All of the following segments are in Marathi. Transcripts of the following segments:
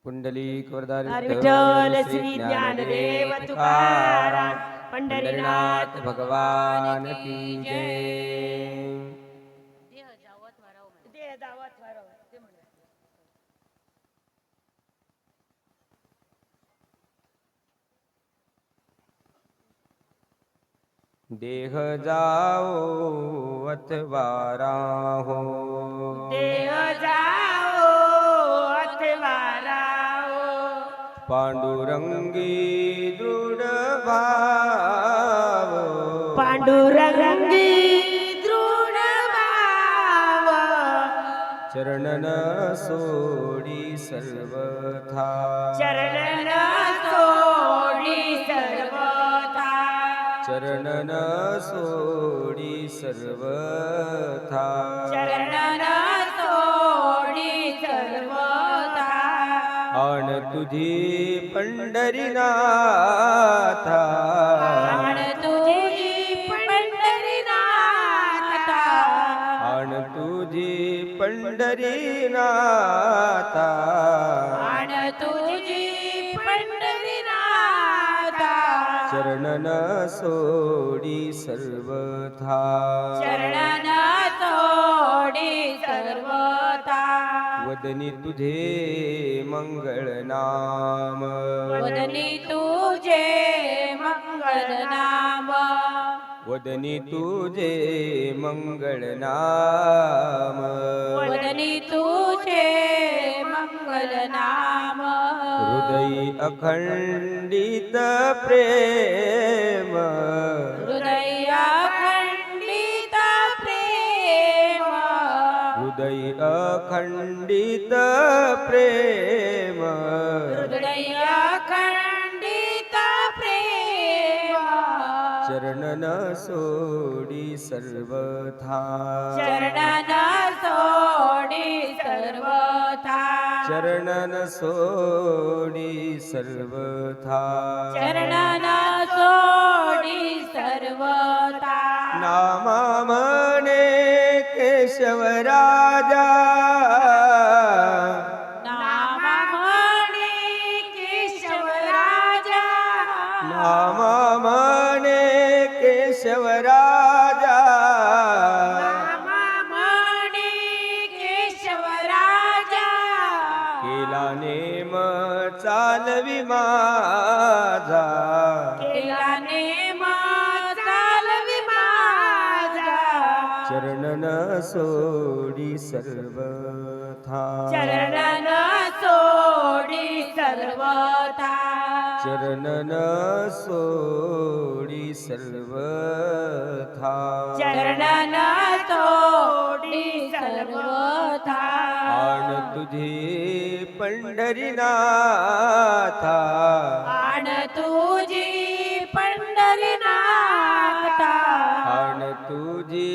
पुंडलिक वरदारी विठ्ठल श्री श्री ज्ञानदेव ज्ञानदेव तुकाराम तुकाराम पंढरीनाथ पंढरीनाथ भगवान की जय. देह दावत वारव. ते म्हणा. देह जाओ अथवा राहो, देह जाओ अथवा राहो, पांडुरंगी दृढ भाव, पांडुरंगी दृढ भाव, चरणन सोडी सर्वथा, चरणन सोडी सर्वथा, चरणन सोडी सर्वथा, चरणन सोडी सर्वथा, आण तुझी पंढरीनाथा, आण तुझी पंढरीनाथा, आण तुझी पंढरीनाथा, आण तुझी पंढरीनाथा, चरणन सोडी सर्वथा, चरणन सोडी सर्वथा, वदनी तुझे मंगळ नाम, वदनी तुझे मंगल नाम, वदनी तुझे मंगळ नाम, वदनी तुझे मंगल नाम, हृदयी अखंडित प्रेम, हृदय अखंडित प्रेम, हृदयी अखंडित प्रेम, हृदय अखंडित प्रेम, चरणन सोडी सर्वथा, चरणन सोडी सर्वथा, चरणन सोडी सर्वथा, चरणन सोडी सर्वथा, नामा म्हणे केशव राजा, नाम म्हणे केशव राजा, नामा म्हणे केशव राजा, नाम म्हणे केशव राजा, केला नेम चालवी माझा, केला नेम चालवी माझा, चरणन सोडी सर्वथा, चरणन सोडी सर्वथा, चरणन सोडी सर्वथा, चरणन सोडी सर्वथा, आण तुझे पंढरीनाथा, आण तुझी पंढरीनाथा, आण तुझी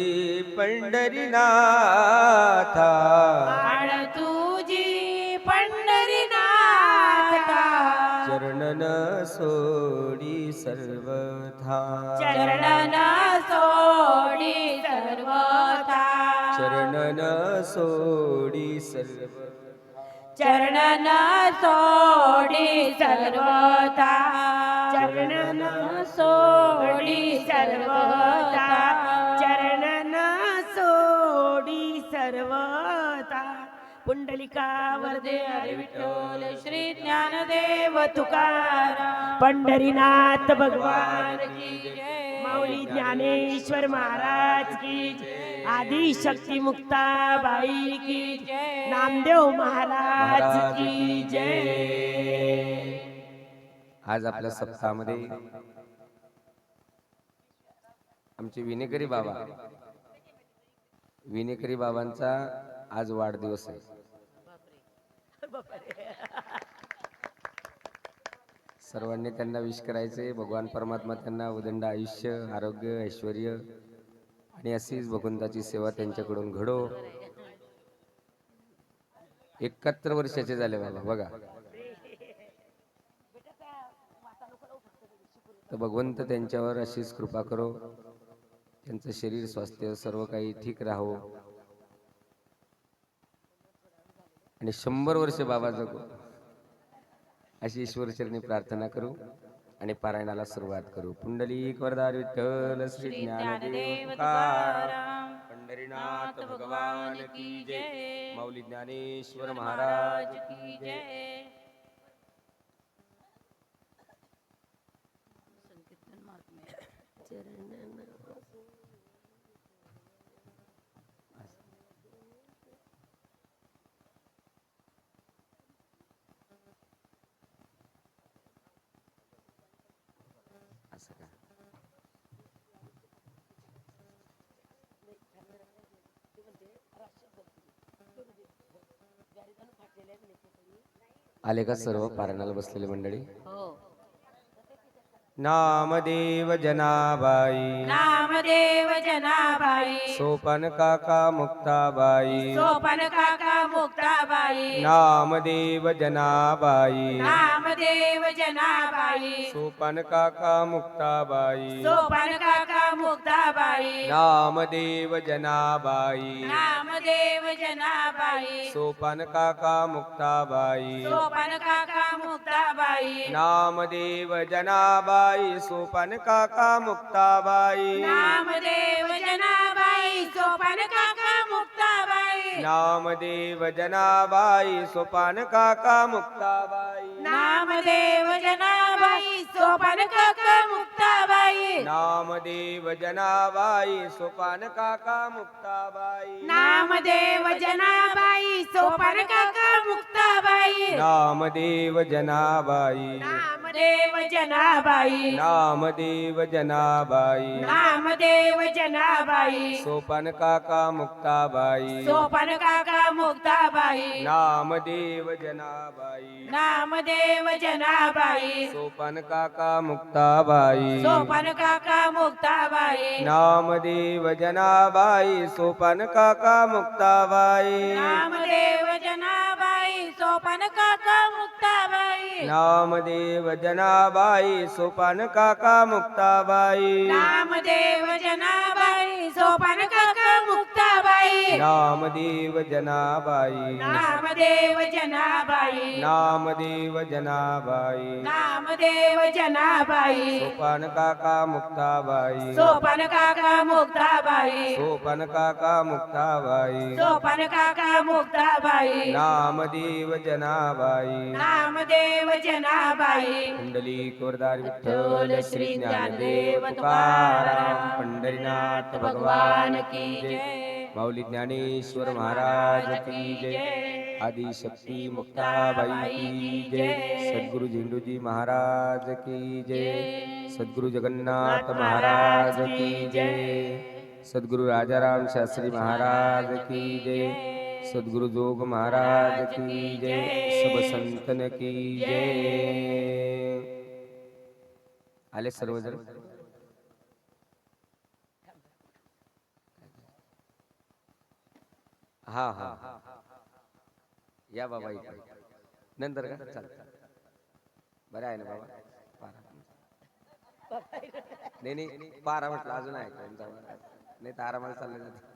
पंढरीनाथा, आण तुझी पंढरीनाथा, चरणन सोडी सर्वथा, चरणन सोडी सर्वथा, चरणन सोडी सर्वथा, चरणन सोडी सर्वथा, चरणन सोडी सर्वथा, चरणन सोडी सर्वथा. पुंडलिका वरदे हरी विठ्ठल श्री ज्ञानदेव तुकाराम पंढरीनाथ भगवान की जय, माऊली ज्ञानेश्वर महाराज की जय, आदि शक्ती मुक्ताबाई की जय, नामदेव महाराज की जय. आज आपल्या सप्ताहामध्ये आमचे विनेकरी बाबा, विनेकरी बाबांचा आज वाढदिवस आहे. सर्वांनी त्यांना विश करायचे. भगवान परमात्मा त्यांना उदंड आयुष्य, आरोग्य, ऐश्वर्य आणि अशीच भगवंताची सेवा त्यांच्याकडून घडो. 71 वर्षाचे झाले बाबा बघा. तर भगवंत त्यांच्यावर अशीच कृपा करो, त्यांचं शरीर स्वास्थ्य सर्व काही ठीक राहो आणि 100 वर्ष बाबा जगो. अशी ईश्वरचरणी प्रार्थना करू आणि पारायणाला सुरुवात करू. पुंडलिक वरदार विठ्ठल श्री ज्ञानदेव तुकाराम पंढरीनाथ भगवान की जय. माऊली ज्ञानेश्वर महाराज की जय. असं का? आले का सर्व पारायणाला बसलेले मंडळी? नामदेव जनाबाई, नामदेव जनाबाई, सोपान काका मुक्ताबाई, सोपान काका मुक्ताबाई, नामदेव जनाबाई, नामदेव जनाबाई, सोपान काका मुक्ताबाई, सोपान काका मुक्ताबाई, नामदेव जनाबाई, नामदेव जनाबाई, सोपान काका मुक्ताबाई, सोपान काका मुक्ताबाई, नामदेव जनाबाई, सोपान काका मुक्ताबाई, नामदेव जनाबाई, सोपान काका मुक्ताबाई, नामदेव जनाबाई, सोपान काका मुक्ताबाई, नामदेव जनाबाई, सोपान काका मुक्ताबाई, नामदेव जनाबाई, सोपान काका मुक्ताबाई, नामदेव जनाबाई, सोपान काका मुक्ताबाई, नामदेव जनाबाई, नामदेव जनाबाई, नामदेव जनाबाई, नामदेव जनाबाई, सोपान काका मुक्ताबाई, सोपान काका मुक्ताबाई, नामदेव जनाबाई, नामदेव जनाबाई, सोपान काका मुक्ताबाई, सोपान काका मुक्ताबाई, नामदेव जनाबाई, सोपान काका मुक्ताबाई, नामदेव जनाबाई, सोपान काका मुक्ताबाई, नामदेव जनाबाई, सोपान काका मुक्ताबाई, नामदेव जनाबाई, सोपान काका मुक्ताबाई, नामदेव जनाबाई, नामदेव जनाबाई, नामदेव जनाबाई, नामदेव जनाबाई, सोपान काका मुक्ताबाई, सोपान काका मुक्ताबाई, सोपान काका मुक्ताबाई, सोपान काका मुक्ताबाई, नामदेव जनाबाई, नामदेव जनाबाई, पुंडलिक वरदार विठ्ठल श्री ज्ञानदेव तुकाराम पंढरीनाथ भगवान की जय. माऊली ज्ञानेश्वर महाराज की जय. आदि शक्ती मुक्ताबाई की जय. सद्गुरु झेंडूजी महाराज की जय. सद्गुरु जगन्नाथ महाराज की जय. सद्गुरु राजाराम शास्त्री महाराज की जय. सद्गुरु जोग महाराज की जय. सब संतन की जय. आले सर्वजण? हा हा या बाबा इकडे नंतर का चालतं. बरं आहे ना बाबा? पारा नाही नाही पारा म्हटलं अजून आहे का? नाही तर आरामाला चालले जाते.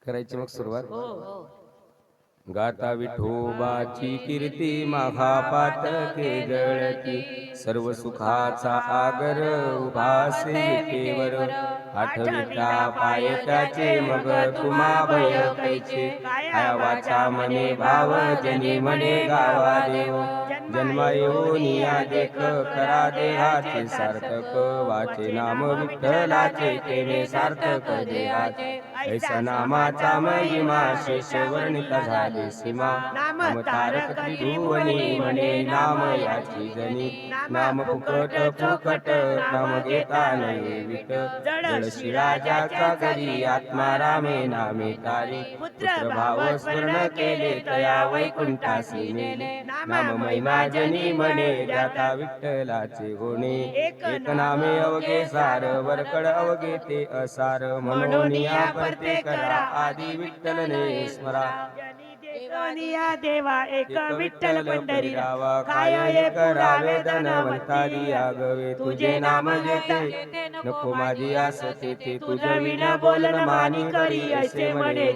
करायची मग सुरुवात. गाता विठोबाची कीर्ती माघा पातके जळती. सर्व सुखाचा आगर उभासे विटेवर. आठविता पाय त्याचे मग तुम्हा भय कैचे. आया वाचा मने भाव जनी म्हणे गावा देव. जन्मा येऊनिया देख करा देहाचे सार्थक. वाचे नाम विठ्ठलाचे केले सार्थक देहाचे. ऐसा नामाचा महिमा शेष वर्णिता झाली सीमा. नाम तारक त्रिभुवनी म्हणे नाम याची जनी. नाम फुकट फुकट नाम घेता नये विट. जळशी राजाचा घरी आत्मा रामे नामे तारी. पुत्र भाव स्मरण केले तया वैकुंठासी नेले. नाम महिमा जनी म्हणे ज्ञाता विठ्ठलाचे गुणे. एक नामे अवघे सार वरकड अवघे ते असार. म्हणून या परते करा आदि विठ्ठलने स्मरा. सोनिया देवा एक विठ्ठल पंढरी रावा काय एक रावे धनवंता दिया गवे तुझे नाम घेते घेते नको माझी आस तेथे तुझं विना बोलन मानी करी ऐसे म्हणे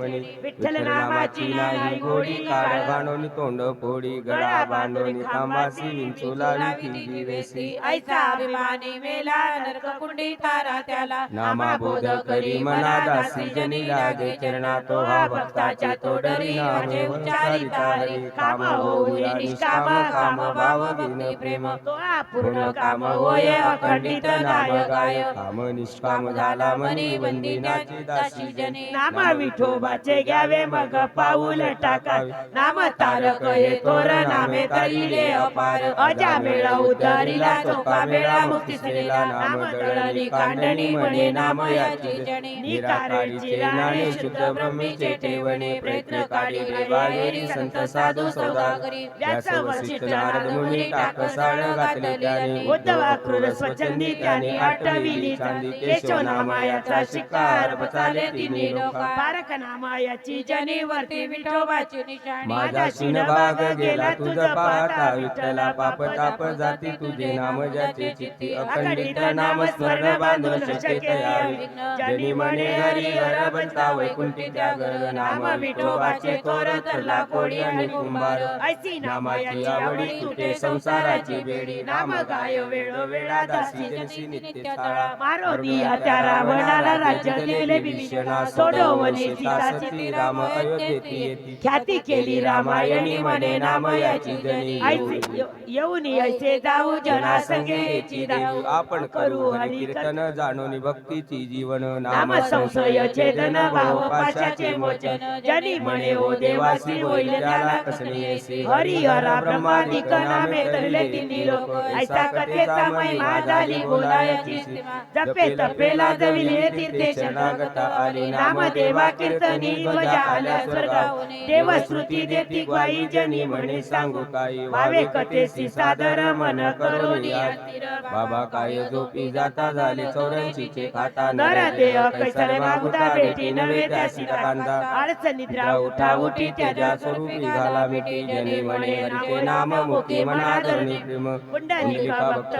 विठ्ठल नामाची नाही गोडी काळ बांधून तोंड फोडी गळा बांधून खांबासी विंचू लावी ती वेसी ऐसा अभिमानी मेला नरक कुंडी तारा त्याला नामा बोध करी मना दासी जनी लागे चरणा तो हा भक्ताच्या तोडरी नामे उच्चारिता हरी काम होई निष्काम काम भाव भक्ती प्रेम तो पूर्ण काम होय अखंडित नाम गाय काम निष्काम झाला मनी वंदिनाची दासी जनी नाम विठोबाचे घ्यावे मग पाऊल टाकावे नाम तारक हे तोर नामे तरिले अपार अजा मेळा उद्धरिला चोका मेळा मुक्ती सरेला नाम तळली कांडणी म्हणे नाम याची जणी निकारीचे राणे शुद्ध ब्रह्मीचे ठेवणे प्रयत्न काढी बाहेरी संत साधू सौदागरी व्यास वशिष्ठ नारद मुनी टाकसाळ घातले त्याने उद्धवा क्रूर स्वच्छंदी त्याने आठविली चांदी केशव नामायाचा शिकार बचाले तिन्ही लोक पारक नामायाची जनी वरती विठोबाची निशाणी माझा शिनभाग गेला तुझा पाहता विठ्ठला पाप ताप जाती तुझे नाम ज्याचे चित्ती अखंडित नाम स्मरण बांधून शक्यता यावी जनी म्हणे हरी हर बनता वैकुंठी जागर नाम विठोबाचे थोर तरला कोडी आणि कुंभार ऐसी नामाची आवडी तुटे संसाराची बेडी नाम गाय वेळोवेळा दासी जशी नित्य थाळा मारो दिया त्या रावणाला राज्य दिले विभीषणा सोडवणे सीता सती राम अयोध्येती येती ख्याती केली रामायणी म्हणे नाम याची जनी ऐसे येऊन ऐसे जाऊ जना संगेची धाव आपण करू हरी कीर्तन जाणून भक्तीची जीवन नाम संशय छेदन भाव पाशाचे मोचन जनी म्हणे ओ देवासी होईल त्याला कसले येसे हरी हरा ब्रह्मादिक नामे तरले तिन्ही लोक ऐसा कथेचा महिमा झाली बोलायची सीमा जपे तपेला जविले तीर्थे शरणागत आले नाम देवा कीर्तनी ध्वजा आल्या स्वर्गावने देव श्रुती देती ग्वाई जनी म्हणे सांगू काही वावे कथेसी सादर मन करोनी आस्थिर बाबा काय झोपी जाता झाले 84 खाता नर देह कैसरे मागुता भेटी नवे त्यासी कांदा आळस निद्रा उठा उठी त्याच्या स्वरूपी झाला मिठी जनी म्हणे हरीचे नाम मुक्ती मना धरणी प्रेम पुंडलिका भक्त